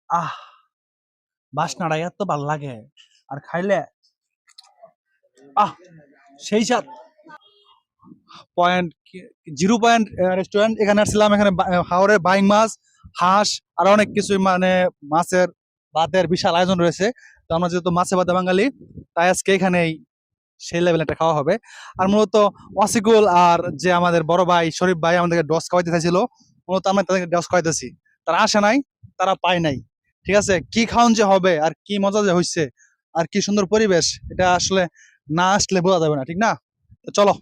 আহ বাসনাটা এত ভাল লাগে আর খাইলে আহ সেই স্বাদ। পয়েন্ট 0 পয়েন্ট রেস্টুরেন্ট, এখানে আসছিলাম। এখানে হাওড়ের বাইং মাছ, হাঁস আর অনেক কিছু, মানে মাছের ভাতের বিশাল আয়োজন রয়েছে। তো আমরা যেহেতু মাছে ভাতে বাঙালি, তাই আজকে এখানেই সেই লেভেল একটা খাওয়া হবে। আর মূলত ওয়াসিকুল আর যে আমাদের বড় ভাই শরীফ ভাই আমাদেরকে ডস খাওয়াইতে চাইছিল, মূলত আমরা তাদেরকে ডস খাওয়াইতেছি। তারা আসে নাই, তারা পায় নাই। ঠিক আছে, কি খাওয়ান যে হবে আর কি মজা যে হয়েছে আর কি সুন্দর পরিবেশ, এটা আসলে না আসলে বোঝা যাবে না, ঠিক না? তো চলো,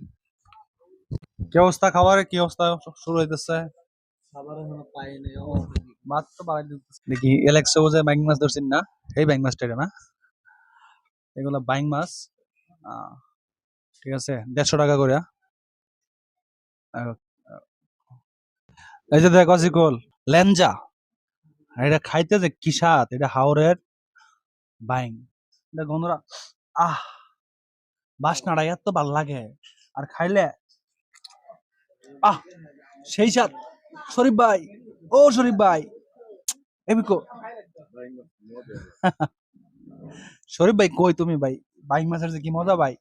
কি অবস্থা খাবারের, কি অবস্থা শুরু হইতেছে? ভাত তো বাড়াই দিতেছে দেখি। এলেক্সো যে বাইং মাছ ধরছেন না, এই বাইং মাছটা এটা না, এগুলা বাইং মাছ। আহ, ঠিক আছে, 150 টাকা করে। এই যে দেখ অসিকল, লেঞ্জা, আর এটা খাইতে যে কি স্বাদ! এটা হাওরের বাইং, এটা গন্ধরা, আহ বাসনাটা এত ভাল লাগে আর খাইলে আহ সেই স্বাদ। শরীফ ভাই, ও শরীফ ভাই, এবিকো শরীফ ভাই কই তুমি ভাই? বাইং মাছের যে কি মজা ভাই!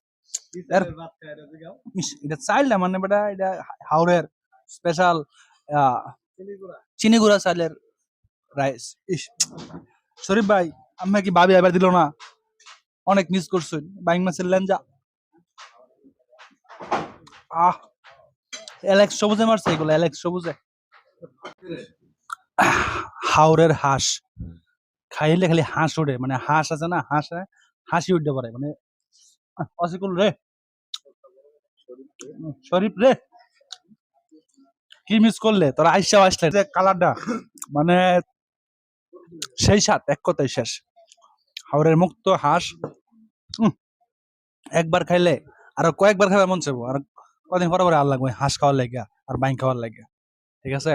এটা চাইল না, মানে বেটা এটা হাওড়ের স্পেশাল চিনি গুঁড়া চাইলের রাইস। ইস, শরীফ ভাই, আমি কি ভাবি এবার দিল না? অনেক মিস করছেন বাইং মাছের লেঞ্জা। আহ অ্যালেক্স সবুজে মারছে এগুলো, অ্যালেক্স সবুজে। হাওরের হাঁস খাইলে খালি হাঁস ওঠে, মানে হাঁস আছে না, হাসি উঠতে পারে, মানে অসিকুল রে, শরীফ রে, কি মিস করলে তোরা আইসা আসলে যে কালারটা, মানে সেই স্বাদ এক কথাই শেষ। হাওরের মুক্ত হাঁস, একবার খাইলে আরো কয়েকবার খাবে মন চাইবো, আর কদিন পরে পরে আর লাগবে হাঁস খাওয়ার লাগে আর বাইং খাওয়ার লাগে। ঠিক আছে।